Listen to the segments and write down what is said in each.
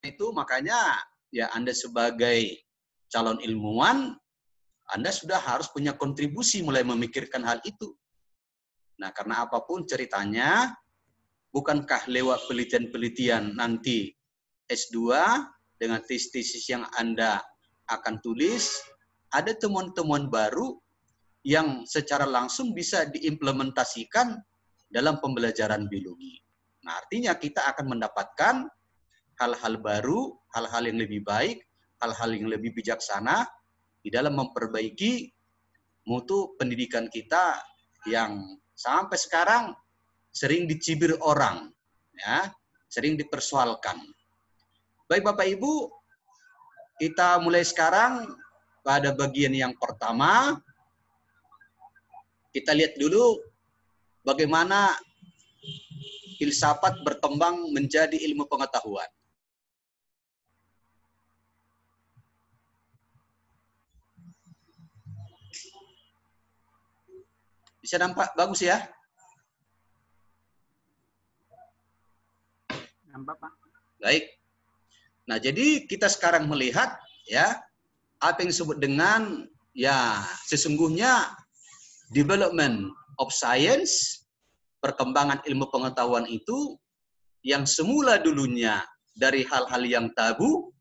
Itu makanya ya Anda sebagai calon ilmuwan, Anda sudah harus punya kontribusi mulai memikirkan hal itu. Nah, karena apapun ceritanya, bukankah lewat penelitian-penelitian nanti S2 dengan tesis yang Anda akan tulis, ada temuan-temuan baru yang secara langsung bisa diimplementasikan dalam pembelajaran biologi. Nah, artinya kita akan mendapatkan hal-hal baru, hal-hal yang lebih baik, hal-hal yang lebih bijaksana di dalam memperbaiki mutu pendidikan kita yang sampai sekarang sering dicibir orang, ya, sering dipersoalkan. Baik Bapak Ibu, kita mulai sekarang pada bagian yang pertama. Kita lihat dulu bagaimana filsafat berkembang menjadi ilmu pengetahuan. Bisa nampak bagus ya? Nampak, Pak. Baik. Nah, jadi kita sekarang melihat ya apa yang disebut dengan ya sesungguhnya development of science, perkembangan ilmu pengetahuan itu yang semula dulunya dari hal-hal yang tabu,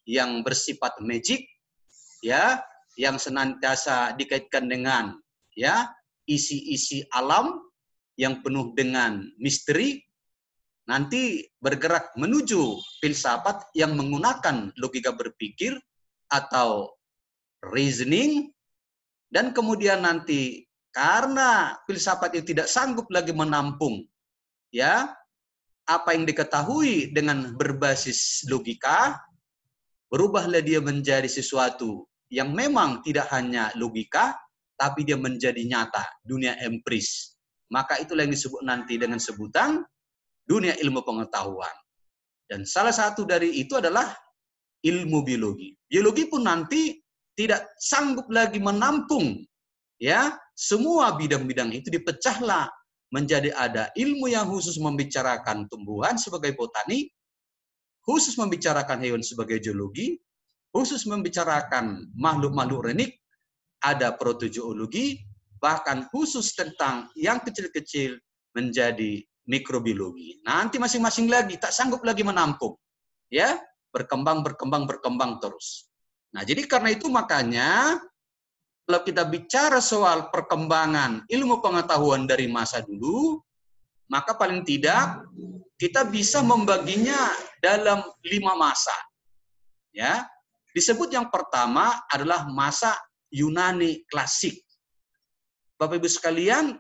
yang bersifat magic, ya, yang senantiasa dikaitkan dengan ya isi-isi alam yang penuh dengan misteri, nanti bergerak menuju filsafat yang menggunakan logika berpikir atau reasoning, dan kemudian nanti karena filsafat itu tidak sanggup lagi menampung ya apa yang diketahui dengan berbasis logika, berubahlah dia menjadi sesuatu yang memang tidak hanya logika, tapi dia menjadi nyata, dunia empiris. Maka itulah yang disebut nanti dengan sebutan dunia ilmu pengetahuan. Dan salah satu dari itu adalah ilmu biologi. Biologi pun nanti tidak sanggup lagi menampung ya semua bidang-bidang itu, dipecahlah menjadi ada ilmu yang khusus membicarakan tumbuhan sebagai botani, khusus membicarakan hewan sebagai geologi, khusus membicarakan makhluk-makhluk renik, ada protozoologi, bahkan khusus tentang yang kecil-kecil menjadi mikrobiologi. Nanti masing-masing lagi tak sanggup lagi menampung, ya berkembang terus. Nah, jadi karena itu makanya kalau kita bicara soal perkembangan ilmu pengetahuan dari masa dulu, maka paling tidak kita bisa membaginya dalam 5 masa. Ya, disebut yang pertama adalah masa Yunani klasik. Bapak Ibu sekalian,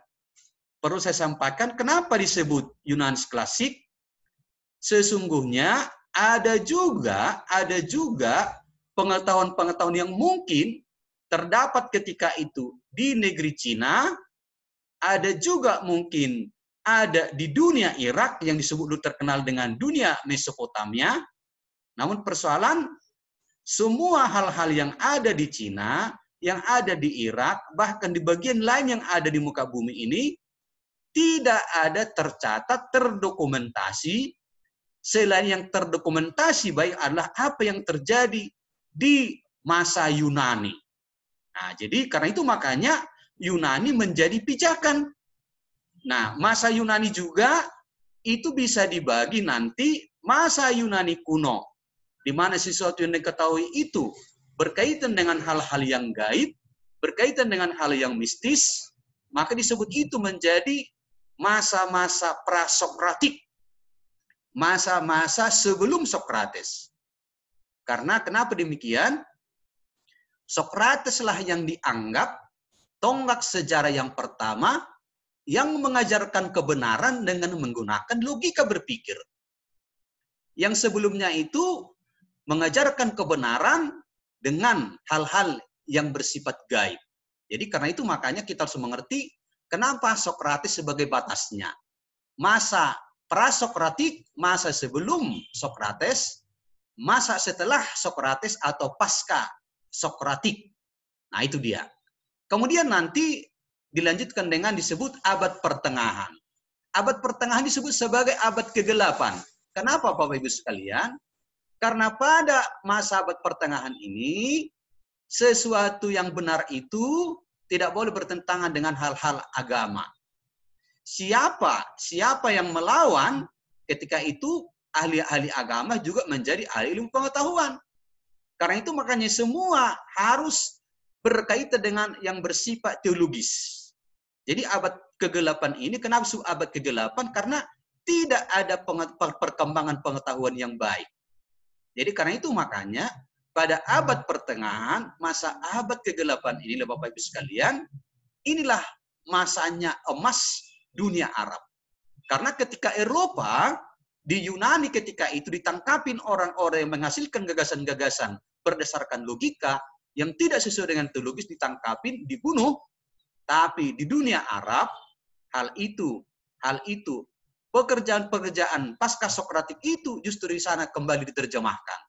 perlu saya sampaikan kenapa disebut Yunani klasik. Sesungguhnya ada juga pengetahuan-pengetahuan yang mungkin terdapat ketika itu di negeri Cina, ada juga mungkin ada di dunia Irak yang disebut dulu terkenal dengan dunia Mesopotamia. Namun persoalan semua hal-hal yang ada di Cina, yang ada di Irak, bahkan di bagian lain yang ada di muka bumi ini, tidak ada tercatat, terdokumentasi. Selain yang terdokumentasi baik adalah apa yang terjadi di masa Yunani. Nah, jadi karena itu makanya Yunani menjadi pijakan. Nah, masa Yunani juga itu bisa dibagi nanti masa Yunani kuno, di mana sesuatu yang diketahui itu berkaitan dengan hal-hal yang gaib, berkaitan dengan hal yang mistis, maka disebut itu menjadi masa-masa prasokratik, masa-masa sebelum Sokrates. Karena kenapa demikian? Sokrateslah yang dianggap tonggak sejarah yang pertama yang mengajarkan kebenaran dengan menggunakan logika berpikir. Yang sebelumnya itu mengajarkan kebenaran dengan hal-hal yang bersifat gaib. Jadi karena itu makanya kita harus mengerti kenapa Sokrates sebagai batasnya. Masa prasokratik, masa sebelum Sokrates, masa setelah Sokrates atau pasca Sokratik. Nah, itu dia. Kemudian nanti dilanjutkan dengan disebut abad pertengahan. Abad pertengahan disebut sebagai abad kegelapan. Kenapa Bapak Ibu sekalian? Karena pada masa abad pertengahan ini, sesuatu yang benar itu tidak boleh bertentangan dengan hal-hal agama. Siapa yang melawan, ketika itu ahli-ahli agama juga menjadi ahli ilmu pengetahuan. Karena itu makanya semua harus berkaitan dengan yang bersifat teologis. Jadi abad ke-8 ini, kenapa abad ke-8? Karena tidak ada perkembangan pengetahuan yang baik. Jadi karena itu makanya pada abad pertengahan, masa abad ke-8 ini, Bapak Ibu sekalian, inilah masanya emas dunia Arab. Karena ketika Eropa, di Yunani ketika itu ditangkapin orang-orang yang menghasilkan gagasan-gagasan berdasarkan logika yang tidak sesuai dengan teologis, ditangkapin, dibunuh. Tapi di dunia Arab, hal itu, pekerjaan-pekerjaan pasca Sokratik itu justru di sana kembali diterjemahkan.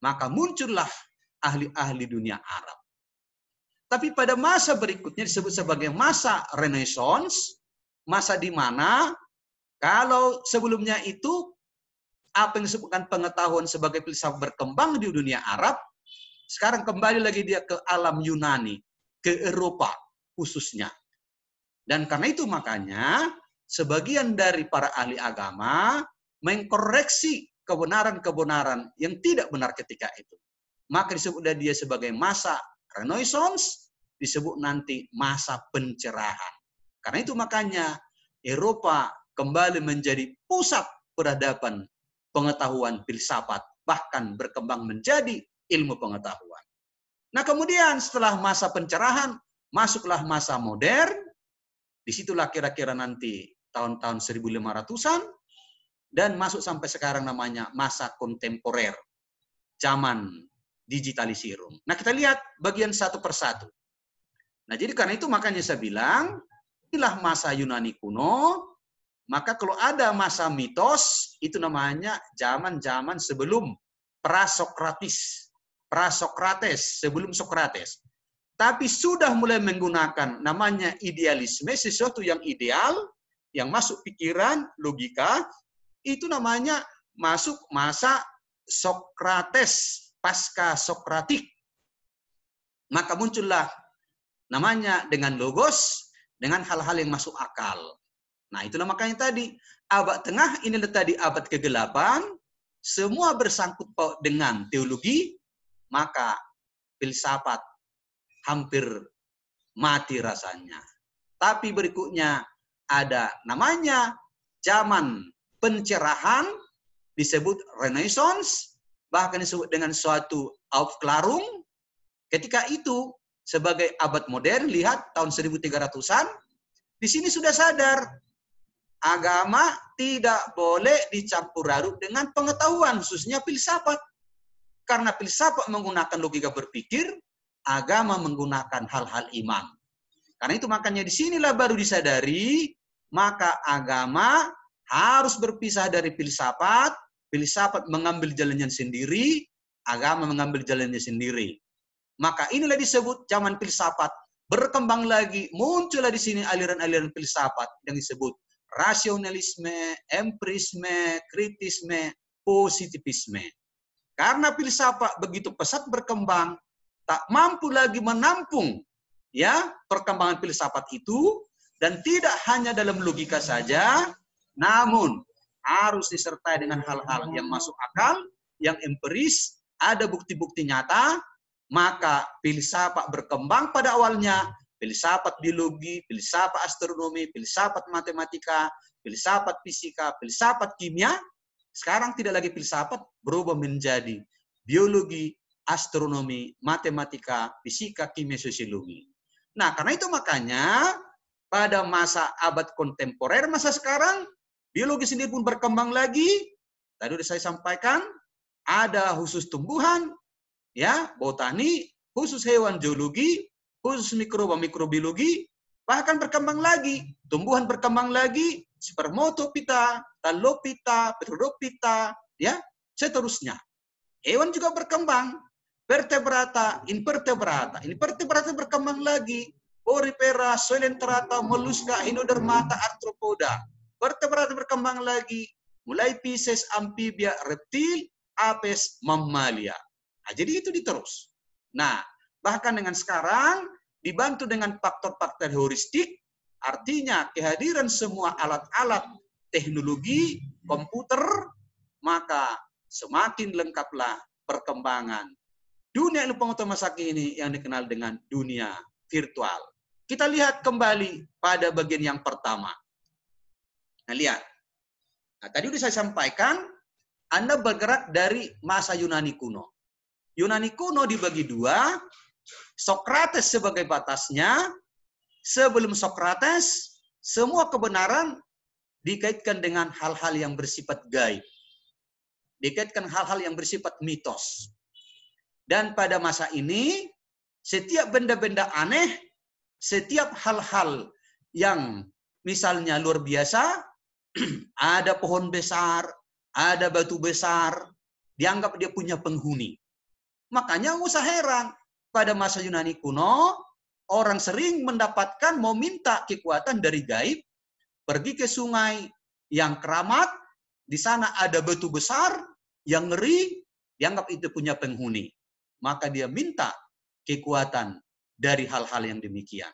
Maka muncullah ahli-ahli dunia Arab. Tapi pada masa berikutnya disebut sebagai masa Renaissance, masa di mana kalau sebelumnya itu apa yang disebutkan pengetahuan sebagai filsafat berkembang di dunia Arab, sekarang kembali lagi dia ke alam Yunani, ke Eropa khususnya. Dan karena itu makanya sebagian dari para ahli agama mengkoreksi kebenaran-kebenaran yang tidak benar ketika itu. Maka disebut dia sebagai masa Renaissance, disebut nanti masa pencerahan. Karena itu makanya Eropa kembali menjadi pusat peradaban pengetahuan filsafat, bahkan berkembang menjadi ilmu pengetahuan. Nah kemudian setelah masa pencerahan, masuklah masa modern, disitulah kira-kira nanti tahun-tahun 1500-an, dan masuk sampai sekarang namanya masa kontemporer, zaman digitalisirung. Nah kita lihat bagian satu persatu. Nah jadi karena itu makanya saya bilang, inilah masa Yunani kuno. Maka kalau ada masa mitos, itu namanya zaman-zaman sebelum Prasokrates, sebelum Sokrates. Tapi sudah mulai menggunakan namanya idealisme, sesuatu yang ideal, yang masuk pikiran, logika, itu namanya masuk masa Sokrates, pasca Sokratik. Maka muncullah namanya dengan logos, dengan hal-hal yang masuk akal. Nah itulah makanya tadi, abad tengah inilah tadi abad ke-8, semua bersangkut paut dengan teologi, maka filsafat hampir mati rasanya. Tapi berikutnya ada namanya zaman pencerahan, disebut Renaissance, bahkan disebut dengan suatu Aufklärung. Ketika itu sebagai abad modern, lihat tahun 1300-an, di sini sudah sadar agama tidak boleh dicampur aduk dengan pengetahuan, khususnya filsafat. Karena filsafat menggunakan logika berpikir, agama menggunakan hal-hal iman. Karena itu makanya di sinilah baru disadari, maka agama harus berpisah dari filsafat, filsafat mengambil jalannya sendiri, agama mengambil jalannya sendiri. Maka inilah disebut zaman filsafat. Berkembang lagi, muncullah di sini aliran-aliran filsafat yang disebut rasionalisme, empirisme, kritisme, positivisme. Karena filsafat begitu pesat berkembang, tak mampu lagi menampung ya perkembangan filsafat itu, dan tidak hanya dalam logika saja, namun harus disertai dengan hal-hal yang masuk akal, yang empiris, ada bukti-bukti nyata. Maka filsafat berkembang pada awalnya, filsafat biologi, filsafat astronomi, filsafat matematika, filsafat fisika, filsafat kimia. Sekarang tidak lagi filsafat, berubah menjadi biologi, astronomi, matematika, fisika, kimia, sosiologi. Nah, karena itu makanya pada masa abad kontemporer, masa sekarang, biologi sendiri pun berkembang lagi. Tadi sudah saya sampaikan, ada khusus tumbuhan, ya, botani, khusus hewan geologi, khusus mikroba mikrobiologi, bahkan berkembang lagi, tumbuhan berkembang lagi, spermatopita, talopita, petrodopita, ya, seterusnya. Hewan juga berkembang, vertebrata, invertebrata. Invertebrata berkembang lagi, Porifera, Coelenterata, Mollusca, Echinodermata, Arthropoda. Vertebrata berkembang lagi, mulai Pisces, amphibia, reptil, apes mammalia. Nah, jadi itu diterus. Nah, bahkan dengan sekarang dibantu dengan faktor-faktor heuristik, artinya kehadiran semua alat-alat teknologi komputer, maka semakin lengkaplah perkembangan dunia ilmu pengetahuan sakit ini yang dikenal dengan dunia virtual. Kita lihat kembali pada bagian yang pertama. Nah, lihat. Nah, tadi sudah saya sampaikan, Anda bergerak dari masa Yunani kuno. Yunani kuno dibagi dua, Sokrates sebagai batasnya. Sebelum Sokrates, semua kebenaran dikaitkan dengan hal-hal yang bersifat gaib. Dikaitkan hal-hal yang bersifat mitos. Dan pada masa ini, setiap benda-benda aneh, setiap hal-hal yang misalnya luar biasa, ada pohon besar, ada batu besar, dianggap dia punya penghuni. Makanya nggak usah heran, pada masa Yunani kuno, orang sering mendapatkan mau minta kekuatan dari gaib, pergi ke sungai yang keramat, di sana ada batu besar yang ngeri, dianggap itu punya penghuni. Maka dia minta kekuatan dari hal-hal yang demikian.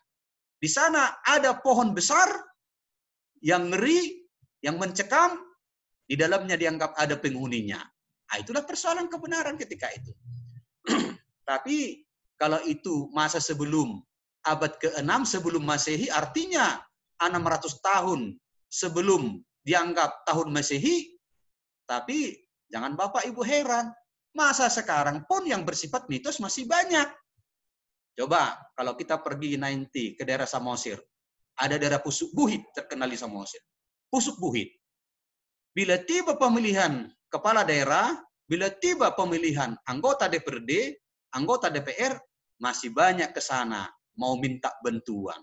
Di sana ada pohon besar yang ngeri, yang mencekam, di dalamnya dianggap ada penghuninya. Nah, itulah persoalan kebenaran ketika itu. Tapi kalau itu masa sebelum abad ke-6 sebelum Masehi, artinya 600 tahun sebelum dianggap tahun Masehi, tapi jangan Bapak Ibu heran, masa sekarang pun yang bersifat mitos masih banyak. Coba kalau kita pergi nanti ke daerah Samosir, ada daerah Pusuk Buhit terkenal di Samosir. Pusuk Buhit. Bila tiba pemilihan kepala daerah, bila tiba pemilihan anggota DPRD, anggota DPR, masih banyak ke sana mau minta bantuan.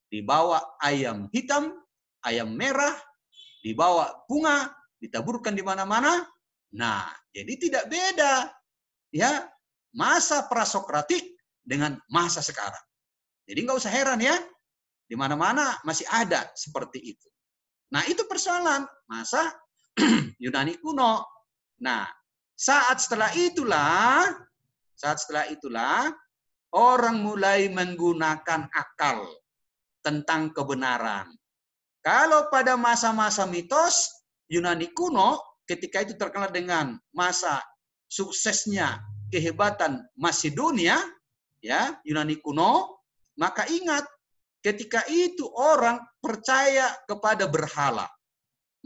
Dibawa ayam hitam, ayam merah, dibawa bunga, ditaburkan di mana-mana. Nah, jadi tidak beda ya masa prasokratik dengan masa sekarang. Jadi nggak usah heran ya, di mana-mana masih ada seperti itu. Nah, itu persoalan masa Yunani kuno. Nah, saat setelah itulah orang mulai menggunakan akal tentang kebenaran. Kalau pada masa-masa mitos Yunani kuno, ketika itu terkenal dengan masa suksesnya kehebatan Macedonia, ya Yunani kuno, maka ingat ketika itu orang percaya kepada berhala.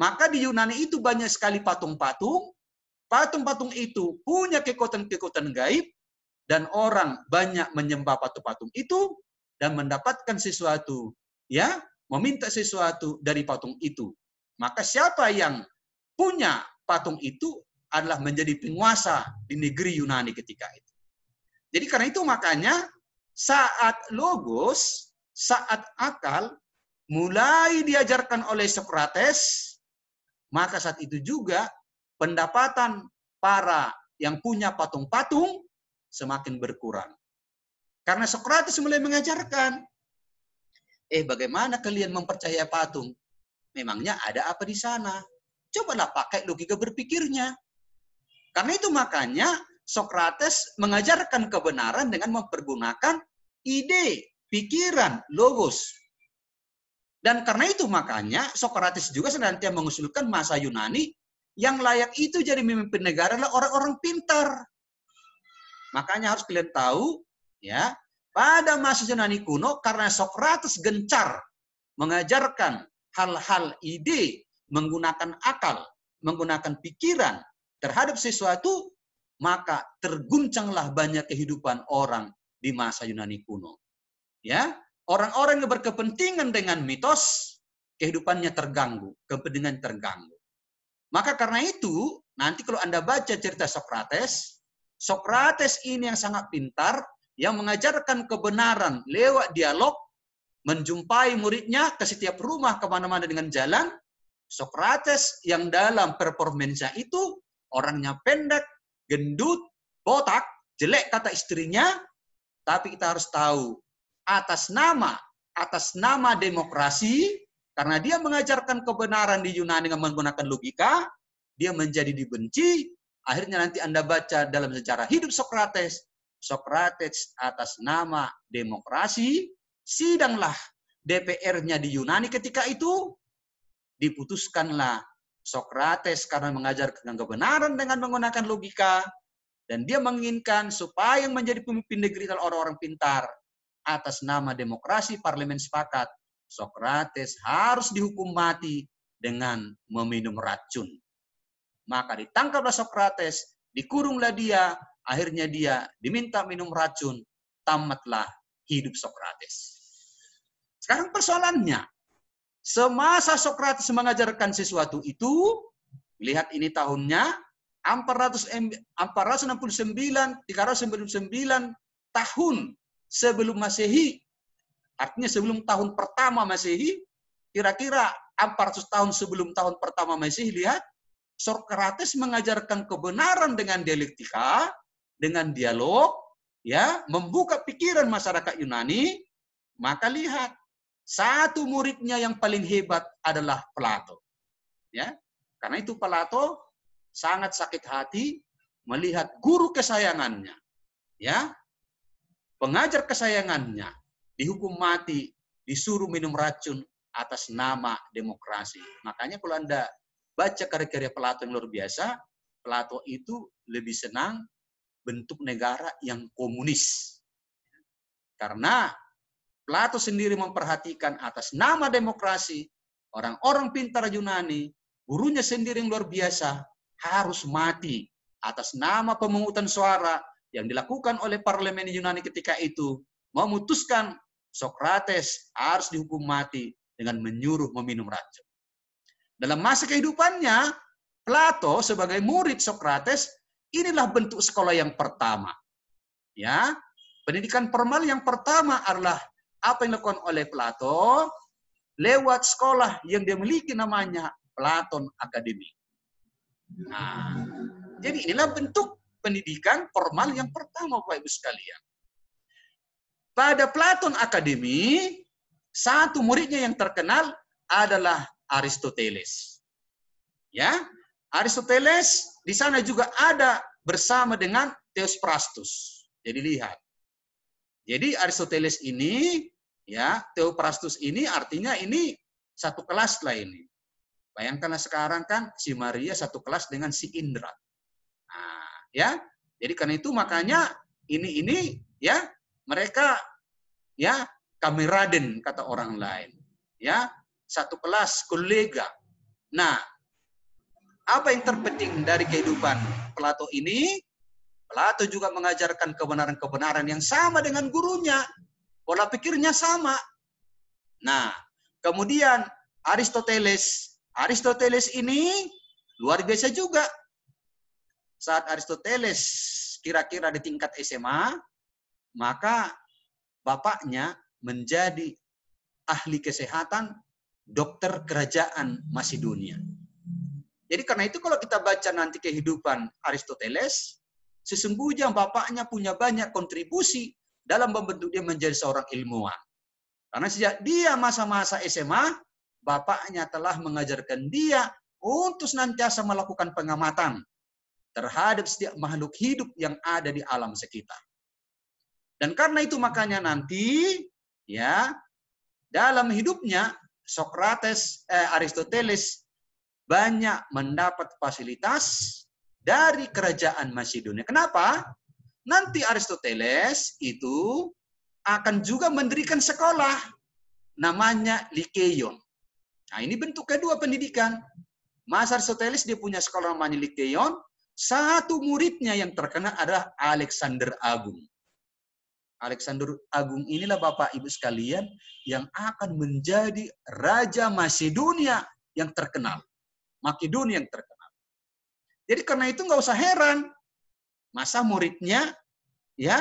Maka di Yunani itu banyak sekali patung-patung. Patung-patung itu punya kekuatan-kekuatan gaib dan orang banyak menyembah patung-patung itu dan mendapatkan sesuatu, ya, meminta sesuatu dari patung itu. Maka siapa yang punya patung itu adalah menjadi penguasa di negeri Yunani ketika itu. Jadi karena itu makanya saat logos, saat akal mulai diajarkan oleh Sokrates, maka saat itu juga pendapatan para yang punya patung-patung semakin berkurang. Karena Sokrates mulai mengajarkan, bagaimana kalian mempercayai patung? Memangnya ada apa di sana? Cobalah pakai logika berpikirnya. Karena itu makanya Sokrates mengajarkan kebenaran dengan mempergunakan ide, pikiran, logos. Dan karena itu makanya Sokrates juga senantiasa mengusulkan masa Yunani yang layak itu jadi pemimpin negara adalah orang-orang pintar. Makanya harus kalian tahu, ya, pada masa Yunani kuno karena Sokrates gencar mengajarkan hal-hal ide, menggunakan akal, menggunakan pikiran terhadap sesuatu, maka terguncanglah banyak kehidupan orang di masa Yunani kuno. Ya, orang-orang yang berkepentingan dengan mitos, kehidupannya terganggu, kepentingan terganggu. Maka karena itu, nanti kalau Anda baca cerita Sokrates, Sokrates ini yang sangat pintar, yang mengajarkan kebenaran lewat dialog, menjumpai muridnya ke setiap rumah kemana-mana dengan jalan. Sokrates yang dalam performance-nya itu, orangnya pendek, gendut, botak, jelek kata istrinya, tapi kita harus tahu, atas nama demokrasi, karena dia mengajarkan kebenaran di Yunani dengan menggunakan logika, dia menjadi dibenci, Akhirnya nanti Anda baca dalam sejarah hidup Sokrates. Sokrates atas nama demokrasi, sidanglah DPR-nya di Yunani ketika itu, diputuskanlah Sokrates karena mengajarkan kebenaran dengan menggunakan logika, dan dia menginginkan supaya yang menjadi pemimpin negeri adalah orang-orang pintar. Atas nama demokrasi, parlemen sepakat, Sokrates harus dihukum mati dengan meminum racun. Maka ditangkaplah Sokrates, dikurunglah dia, akhirnya dia diminta minum racun, tamatlah hidup Sokrates. Sekarang persoalannya, semasa Sokrates mengajarkan sesuatu itu, lihat ini tahunnya, 469, 399 tahun sebelum Masehi, artinya sebelum tahun pertama Masehi, kira-kira 400 tahun sebelum tahun pertama Masehi, lihat, Sokrates mengajarkan kebenaran dengan dialektika, dengan dialog, ya, membuka pikiran masyarakat Yunani. Maka lihat, satu muridnya yang paling hebat adalah Plato. Ya, karena itu Plato sangat sakit hati melihat guru kesayangannya, ya, pengajar kesayangannya dihukum mati, disuruh minum racun atas nama demokrasi. Makanya kalau Anda baca karya-karya Plato yang luar biasa, Plato itu lebih senang bentuk negara yang komunis. Karena Plato sendiri memperhatikan atas nama demokrasi, orang-orang pintar Yunani, gurunya sendiri yang luar biasa, harus mati atas nama pemungutan suara yang dilakukan oleh parlemen Yunani ketika itu, memutuskan Sokrates harus dihukum mati dengan menyuruh meminum racun. Dalam masa kehidupannya, Plato sebagai murid Sokrates, inilah bentuk sekolah yang pertama. Ya, pendidikan formal yang pertama adalah apa yang dilakukan oleh Plato lewat sekolah yang dia miliki namanya Platon Academy. Nah, jadi inilah bentuk pendidikan formal yang pertama, Bapak Ibu sekalian. Pada Platon Academy, satu muridnya yang terkenal adalah Aristoteles. Ya, Aristoteles di sana juga ada bersama dengan Theophrastus. Jadi lihat. Jadi Aristoteles ini, ya, Theophrastus ini artinya ini satu kelas lah ini. Bayangkanlah sekarang kan si Maria satu kelas dengan si Indra. Nah, ya. Jadi karena itu makanya ini ya, mereka ya kameraden kata orang lain. Ya, satu kelas, kolega. Nah, apa yang terpenting dari kehidupan Plato ini? Plato juga mengajarkan kebenaran-kebenaran yang sama dengan gurunya. Pola pikirnya sama. Nah, kemudian Aristoteles ini luar biasa juga. Saat Aristoteles kira-kira di tingkat SMA, maka bapaknya menjadi ahli kesehatan, dokter kerajaan Masedonia. Jadi karena itu kalau kita baca nanti kehidupan Aristoteles, sesungguhnya bapaknya punya banyak kontribusi dalam membentuk dia menjadi seorang ilmuwan. Karena sejak dia masa-masa SMA, bapaknya telah mengajarkan dia untuk senantiasa melakukan pengamatan terhadap setiap makhluk hidup yang ada di alam sekitar. Dan karena itu makanya nanti, ya, dalam hidupnya Aristoteles banyak mendapat fasilitas dari kerajaan Masedonia. Kenapa? Nanti Aristoteles itu akan juga mendirikan sekolah namanya Lyceon. Nah, ini bentuk kedua pendidikan. Mas Aristoteles dia punya sekolah namanya Lyceon. Satu muridnya yang terkenal adalah Alexander Agung. Alexander Agung inilah Bapak Ibu sekalian yang akan menjadi Raja Masedonia yang terkenal. Makedonia yang terkenal. Jadi karena itu nggak usah heran, masa muridnya ya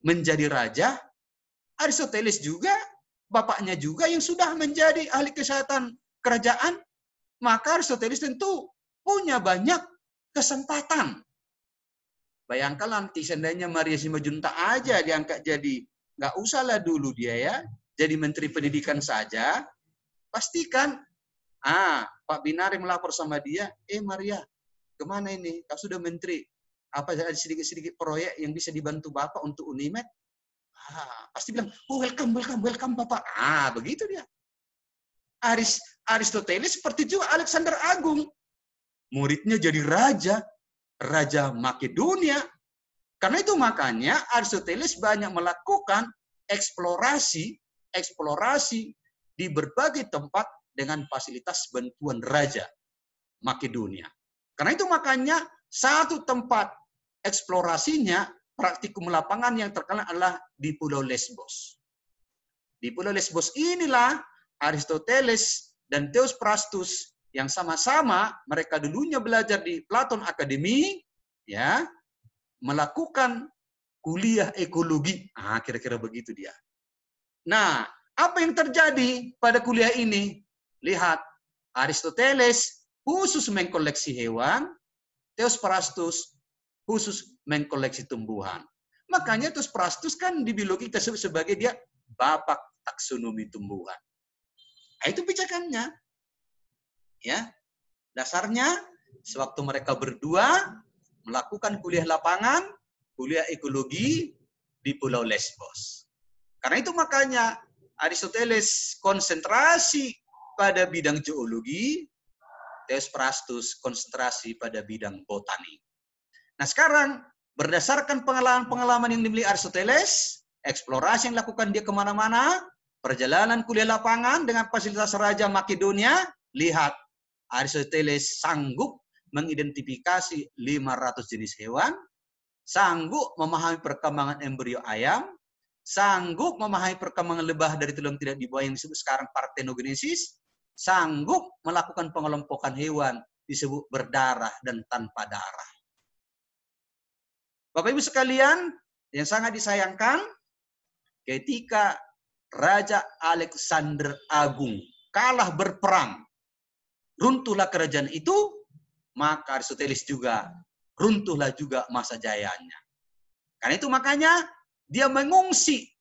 menjadi raja, Aristoteles juga, bapaknya juga yang sudah menjadi ahli kesehatan kerajaan, maka Aristoteles tentu punya banyak kesempatan. Bayangkan nanti seandainya Maria Simajuntak aja diangkat jadi, nggak usahlah dulu dia ya, jadi menteri pendidikan saja, pastikan Pak Binari melapor sama dia, Maria, kemana ini? Kau sudah menteri. Apa ada sedikit-sedikit proyek yang bisa dibantu Bapak untuk Unimed? Pasti bilang, oh welcome Bapak. Begitu dia. Aristoteles seperti juga Alexander Agung. Muridnya jadi Raja Makedonia. Karena itu makanya Aristoteles banyak melakukan eksplorasi di berbagai tempat dengan fasilitas bantuan Raja Makedonia. Karena itu makanya satu tempat eksplorasinya, praktikum lapangan yang terkenal adalah di Pulau Lesbos. Di Pulau Lesbos inilah Aristoteles dan Theophrastus yang sama-sama mereka dulunya belajar di Platon Academy, ya, melakukan kuliah ekologi. Kira-kira begitu dia. Nah, apa yang terjadi pada kuliah ini? Lihat, Aristoteles khusus mengkoleksi hewan, Theophrastus khusus mengkoleksi tumbuhan. Makanya Theophrastus kan di biologi kita sebut sebagai dia bapak taksonomi tumbuhan. Itu pijakannya. Ya. Dasarnya sewaktu mereka berdua melakukan kuliah lapangan, kuliah ekologi di Pulau Lesbos. Karena itu makanya Aristoteles konsentrasi pada bidang geologi, Theophrastus konsentrasi pada bidang botani. Nah sekarang, berdasarkan pengalaman-pengalaman yang dimiliki Aristoteles, eksplorasi yang dilakukan dia kemana-mana, perjalanan kuliah lapangan dengan fasilitas Raja Makedonia, lihat, Aristoteles sanggup mengidentifikasi 500 jenis hewan, sanggup memahami perkembangan embrio ayam, sanggup memahami perkembangan lebah dari tulang tidak di bawah yang disebut sekarang parthenogenesis, sanggup melakukan pengelompokan hewan disebut berdarah dan tanpa darah. Bapak Ibu sekalian, yang sangat disayangkan, ketika Raja Alexander Agung kalah berperang, runtuhlah kerajaan itu, maka Aristoteles juga runtuhlah juga masa jayanya. Karena itu makanya dia mengungsi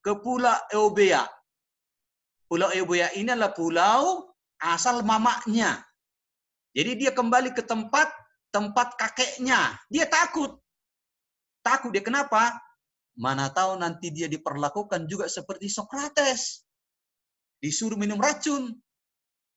ke Pulau Eubea. Pulau Eubea ini adalah pulau asal mamaknya. Jadi dia kembali ke tempat kakeknya. Dia takut. Takut dia kenapa? Mana tahu nanti dia diperlakukan juga seperti Socrates. Disuruh minum racun.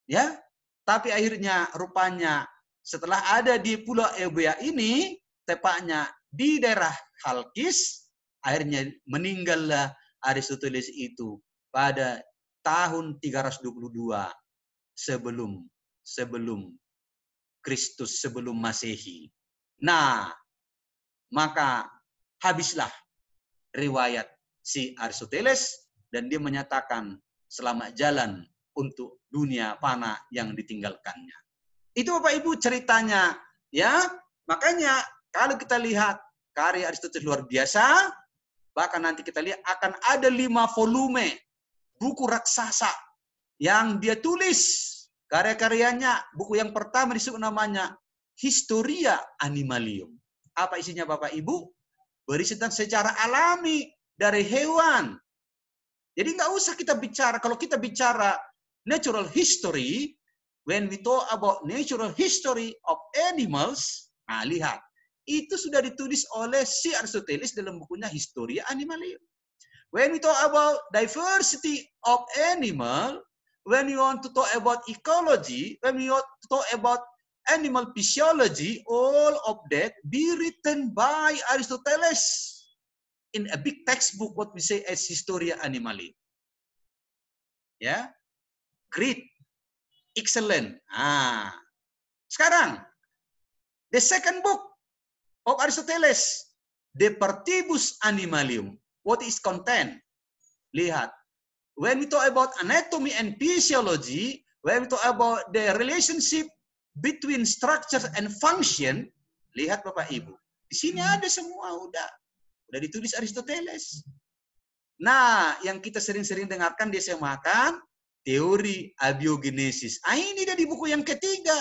Ya, tapi akhirnya rupanya setelah ada di Pulau Eubea ini, tepatnya di daerah Chalkis, akhirnya meninggallah Aristoteles itu pada tahun 322 sebelum Kristus, sebelum Masehi. Nah, maka habislah riwayat si Aristoteles dan dia menyatakan selamat jalan untuk dunia fana yang ditinggalkannya. Itu Bapak Ibu ceritanya, ya. Makanya kalau kita lihat karya Aristoteles luar biasa, bahkan nanti kita lihat akan ada 5 volume buku raksasa yang dia tulis karya-karyanya. Buku yang pertama disebut namanya Historia Animalium. Apa isinya Bapak Ibu? Berisi tentang sejarah alami dari hewan. Jadi nggak usah kita bicara, kalau kita bicara natural history, when we talk about natural history of animals, lihat, itu sudah ditulis oleh si Aristoteles dalam bukunya Historia Animalium. When we talk about diversity of animal, when we want to talk about ecology, when we want to talk about animal physiology, all of that be written by Aristoteles in a big textbook, what we say as Historia Animalium. Ya, great, excellent. Sekarang, the second book of Aristoteles, De Partibus Animalium. What is content? Lihat, when we talk about anatomy and physiology, when we talk about the relationship between structure and function, lihat Bapak Ibu, di sini ada semua udah ditulis Aristoteles. Nah, yang kita sering-sering dengarkan dia semakan teori abiogenesis. Ini dia di buku yang ketiga,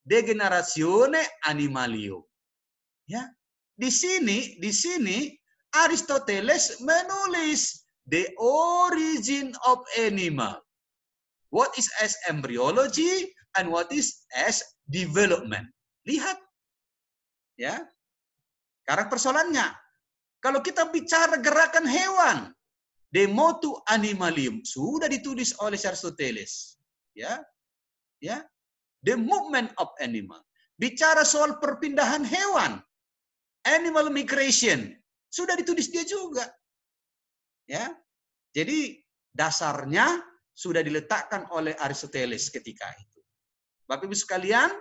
De Generatione Animalium. Ya, di sini Aristoteles menulis the origin of animal. What is as embryology and what is as development. Lihat, ya. Sekarang persoalannya, kalau kita bicara gerakan hewan, de motu animalium sudah ditulis oleh Aristoteles, ya, ya, the movement of animal. Bicara soal perpindahan hewan, animal migration, sudah ditulis dia juga, ya. Jadi dasarnya sudah diletakkan oleh Aristoteles ketika itu. Bapak Ibu sekalian,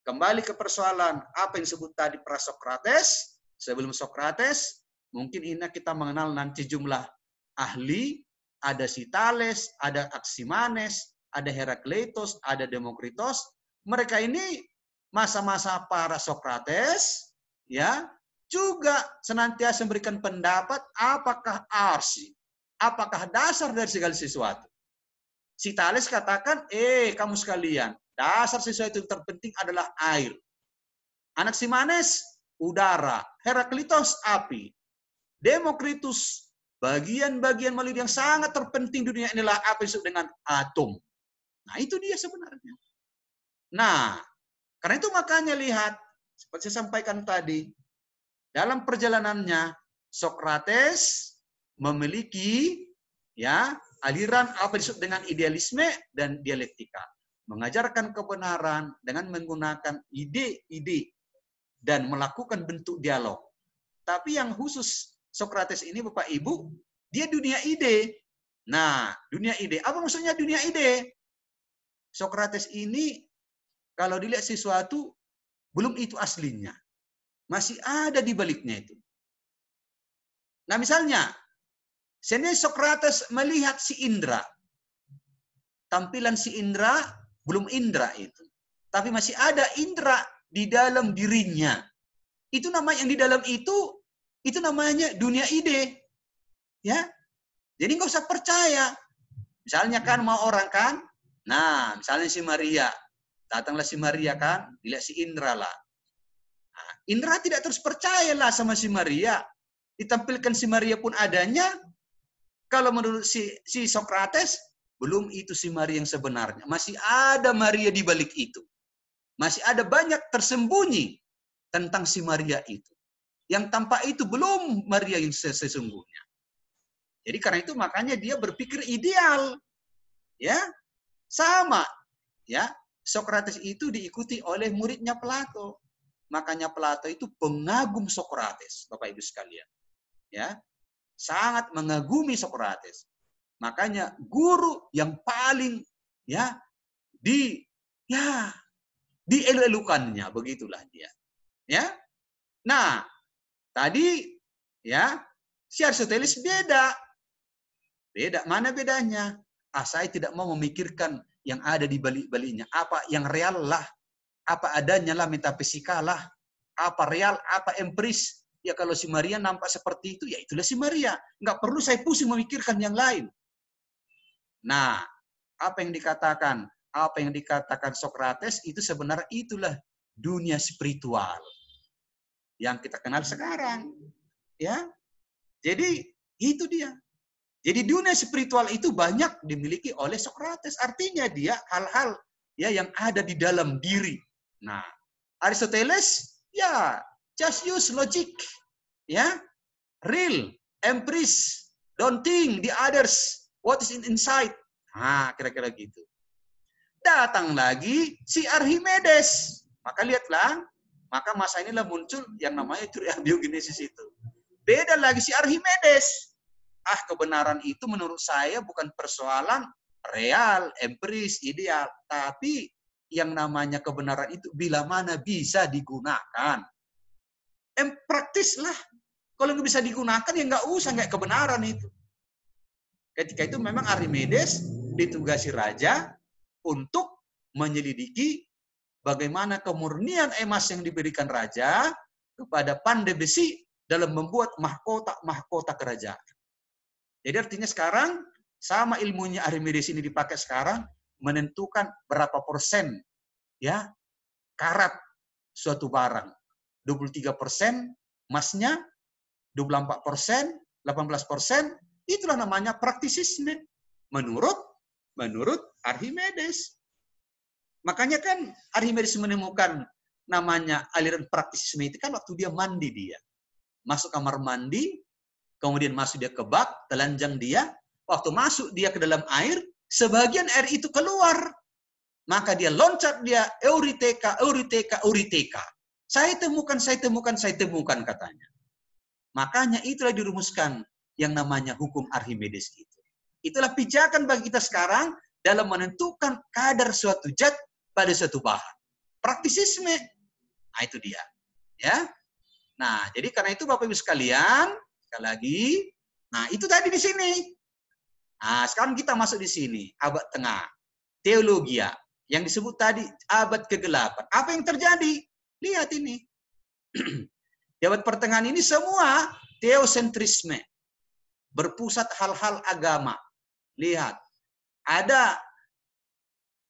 kembali ke persoalan apa yang disebut tadi pra-Sokrates. Sebelum Sokrates, mungkin ini kita mengenal nanti jumlah ahli, ada si Thales, ada Aximanes, ada Herakleitos, ada Demokritos. Mereka ini masa-masa para Sokrates, ya, juga senantiasa memberikan pendapat apakah arsi, apakah dasar dari segala sesuatu. Si Thales katakan, kamu sekalian, dasar sesuatu yang terpenting adalah air. Anaximanes, udara. Herakleitos, api. Demokritus, bagian-bagian manusia yang sangat terpenting di dunia inilah apa yang disebut dengan atom. Nah, itu dia sebenarnya. Nah, karena itu makanya lihat, seperti saya sampaikan tadi, dalam perjalanannya, Sokrates memiliki ya aliran apa disebut dengan idealisme dan dialektika. Mengajarkan kebenaran dengan menggunakan ide-ide dan melakukan bentuk dialog. Tapi yang khusus Sokrates ini Bapak Ibu, dia dunia ide. Nah, dunia ide. Apa maksudnya dunia ide? Sokrates ini kalau dilihat sesuatu, belum itu aslinya. Masih ada di baliknya itu. Nah misalnya, sebenarnya Sokrates melihat si Indra. Tampilan si Indra belum Indra itu. Tapi masih ada Indra di dalam dirinya. Itu namanya yang di dalam itu namanya dunia ide. Ya. Jadi nggak usah percaya. Misalnya kan mau orang kan, nah misalnya si Maria. Datanglah si Maria kan, dilihat si Indra lah. Nah, Indra tidak terus percayalah sama si Maria. Ditampilkan si Maria pun adanya. Kalau menurut si Sokrates, belum itu si Maria yang sebenarnya. Masih ada Maria di balik itu. Masih ada banyak tersembunyi tentang si Maria itu. Yang tampak itu belum Maria yang sesungguhnya. Jadi karena itu makanya dia berpikir ideal. Ya, sama. Ya, Sokrates itu diikuti oleh muridnya Plato. Makanya Plato itu pengagum Sokrates, Bapak Ibu sekalian. Ya, sangat mengagumi Sokrates. Makanya guru yang paling ya dielu-elukannya, begitulah dia. Ya. Nah, tadi ya si Aristoteles beda. Beda, mana bedanya? Saya tidak mau memikirkan yang ada di balik-baliknya. Apa yang real lah, apa adanya lah, metafisika lah, apa real, apa empiris. Ya kalau si Maria nampak seperti itu, ya itulah si Maria. Nggak perlu saya pusing memikirkan yang lain. Nah, apa yang dikatakan Sokrates itu sebenarnya itulah dunia spiritual yang kita kenal sekarang. Ya. Jadi itu dia. Jadi dunia spiritual itu banyak dimiliki oleh Sokrates. Artinya dia hal-hal ya yang ada di dalam diri. Nah, Aristoteles ya just use logic. Ya. Real, empiris, don't think the others, what is inside. Nah, kira-kira gitu. Datang lagi si Archimedes. Maka lihatlah, maka masa inilah muncul yang namanya teori abiogenesis itu. Beda lagi si Archimedes. Kebenaran itu menurut saya bukan persoalan real, empiris, ideal. Tapi yang namanya kebenaran itu bila mana bisa digunakan. Praktis lah. Kalau nggak bisa digunakan ya nggak usah, nggak kebenaran itu. Ketika itu memang Archimedes ditugasi raja untuk menyelidiki bagaimana kemurnian emas yang diberikan raja kepada pandai besi dalam membuat mahkota kerajaan. Jadi artinya sekarang sama ilmunya Archimedes ini dipakai sekarang menentukan berapa persen ya karat suatu barang. 23% emasnya, 24%, 18%, itulah namanya praktisisme menurut Archimedes. Makanya kan Archimedes menemukan namanya aliran praktisisme itu kan waktu dia mandi dia. Masuk kamar mandi, kemudian masuk dia ke bak, telanjang dia, waktu masuk dia ke dalam air, sebagian air itu keluar. Maka dia loncat dia, euriteka, euriteka, euriteka. Saya temukan katanya. Makanya itulah dirumuskan yang namanya hukum Archimedes itu. Itulah pijakan bagi kita sekarang dalam menentukan kadar suatu zat pada suatu bahan. Praktisisme. Nah, itu dia. Ya. Nah, jadi karena itu Bapak Ibu sekalian, sekali lagi, nah itu tadi di sini. Nah, sekarang kita masuk di sini, abad tengah. Teologia yang disebut tadi abad ke-8. Apa yang terjadi? Lihat ini. Di abad pertengahan ini semua teosentrisme. Berpusat hal-hal agama. Lihat. Ada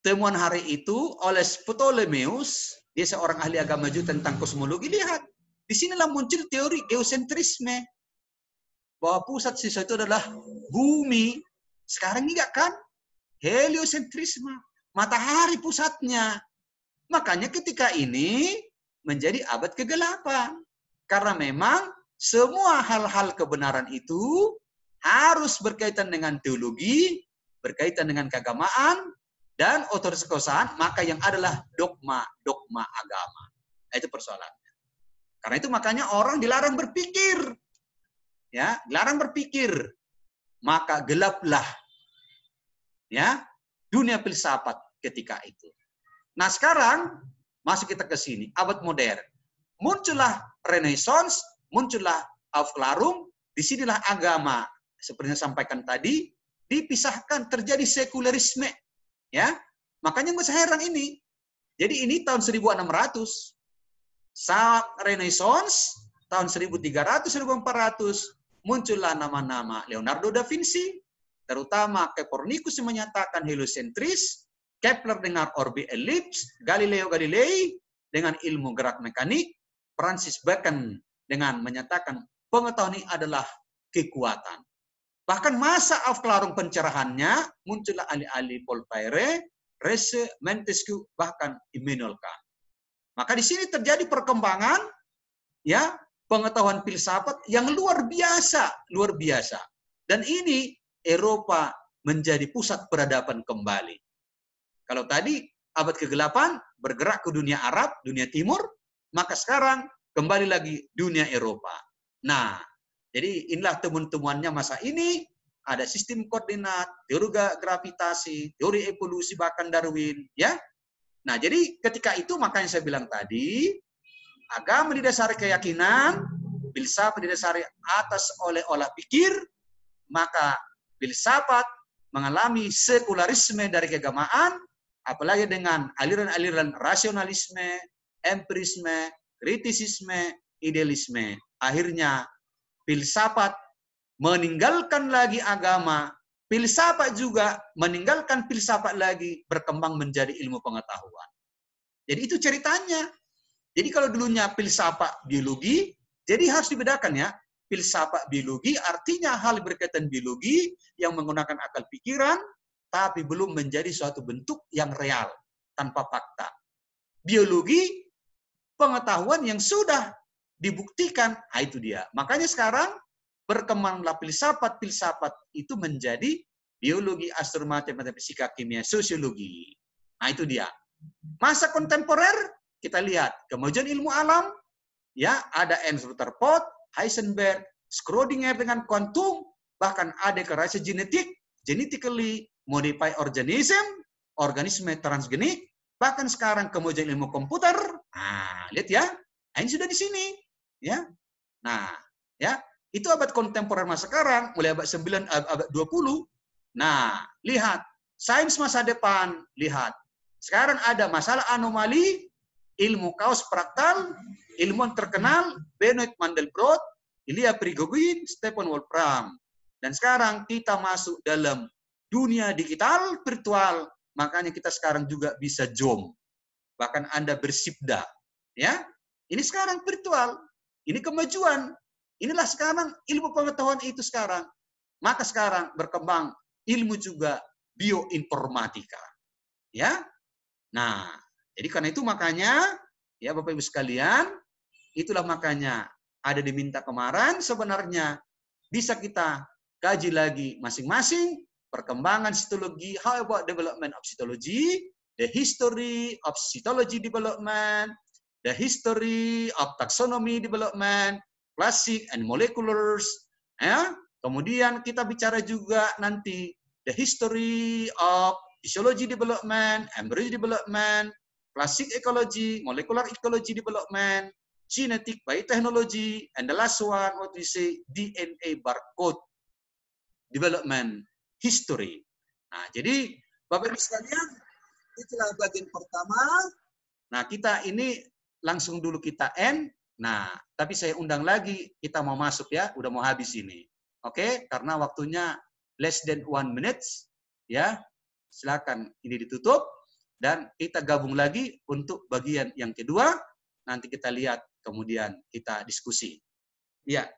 temuan hari itu oleh Ptolemeus, dia seorang ahli agama juga tentang kosmologi. Lihat, disinilah muncul teori geosentrisme, bahwa pusat sesuatu adalah bumi. Sekarang enggak kan? Heliosentrisme, matahari pusatnya. Makanya ketika ini menjadi abad ke-8. Karena memang semua hal-hal kebenaran itu harus berkaitan dengan teologi, berkaitan dengan keagamaan, dan otoritas kekuasaan, maka yang adalah dogma agama. Nah, itu persoalannya. Karena itu makanya orang dilarang berpikir. Ya, dilarang berpikir. Maka gelaplah ya dunia filsafat ketika itu. Nah, sekarang masuk kita ke sini, abad modern. Muncullah Renaissance, muncullah Aufklärung, disinilah agama seperti yang saya sampaikan tadi dipisahkan, terjadi sekularisme. Ya, makanya nggak usah heran ini. Jadi ini tahun 1600. Saat Renaissance, tahun 1300-1400, muncullah nama-nama Leonardo da Vinci, terutama Copernicus yang menyatakan heliosentris, Kepler dengan orbi elips, Galileo Galilei dengan ilmu gerak mekanik, Francis Bacon dengan menyatakan pengetahuan ini adalah kekuatan. Bahkan masa Aufklärung pencerahannya, muncullah ahli-ahli Paul Feyre, Reise, Montesquieu, bahkan Immanuel Kant. Maka di sini terjadi perkembangan ya pengetahuan filsafat yang luar biasa. Dan ini Eropa menjadi pusat peradaban kembali. Kalau tadi abad ke-8 bergerak ke dunia Arab, dunia Timur, maka sekarang kembali lagi dunia Eropa. Nah, jadi inilah temuan-temuannya masa ini, ada sistem koordinat, teori gravitasi, teori evolusi, bahkan Darwin, ya. Nah, jadi ketika itu makanya saya bilang tadi, agama didasari keyakinan, filsafat didasari atas oleh olah pikir, maka filsafat mengalami sekularisme dari keagamaan, apalagi dengan aliran-aliran rasionalisme, empirisme, kritisisme, idealisme. Akhirnya filsafat meninggalkan lagi agama, filsafat juga meninggalkan filsafat lagi, berkembang menjadi ilmu pengetahuan. Jadi itu ceritanya. Jadi kalau dulunya filsafat biologi, jadi harus dibedakan ya. Filsafat biologi artinya hal berkaitan biologi yang menggunakan akal pikiran, tapi belum menjadi suatu bentuk yang real, tanpa fakta. Biologi, pengetahuan yang sudah dibuktikan, nah itu dia. Makanya sekarang berkembanglah filsafat itu menjadi biologi, astronomi, matematika, kimia, sosiologi. Nah itu dia. Masa kontemporer, kita lihat kemajuan ilmu alam, ya ada Ernst Rutherford, Heisenberg, Schrödinger dengan kuantum, bahkan ada kerasa genetik, genetically modified organisme transgenik, bahkan sekarang kemajuan ilmu komputer. Nah, lihat ya, ini sudah di sini, ya. Nah, ya, itu abad kontemporer masa sekarang, mulai abad 9, abad 20. Nah, lihat, sains masa depan, lihat. Sekarang ada masalah anomali, ilmu kaos fraktal, ilmuwan terkenal, Benoit Mandelbrot, Ilya Prigogine, Stephen Wolfram. Dan sekarang kita masuk dalam dunia digital, virtual, makanya kita sekarang juga bisa Zoom. Bahkan Anda bersibda. Ya, ini sekarang virtual. Ini kemajuan. Inilah sekarang ilmu pengetahuan itu sekarang. Maka sekarang berkembang ilmu juga bioinformatika. Ya. Nah, jadi karena itu makanya Ya, Bapak Ibu sekalian, itulah makanya ada diminta kemarin sebenarnya bisa kita kaji lagi masing-masing perkembangan citologi, how about development of cytology, the history of cytology development, the history of taxonomy development, classic and moleculars, ya. Kemudian kita bicara juga nanti the history of physiology development, embryology development, classic ecology, molecular ecology development, genetic biotechnology, and the last one, what we say, DNA barcode development history. Nah, jadi Bapak Ibu sekalian, itulah bagian pertama. Nah, kita ini langsung dulu kita end. Nah, tapi saya undang lagi, kita mau masuk ya, udah mau habis ini. Oke, karena waktunya less than 1 minute, ya. Silakan ini ditutup dan kita gabung lagi untuk bagian yang kedua. Nanti kita lihat, kemudian kita diskusi. Ya.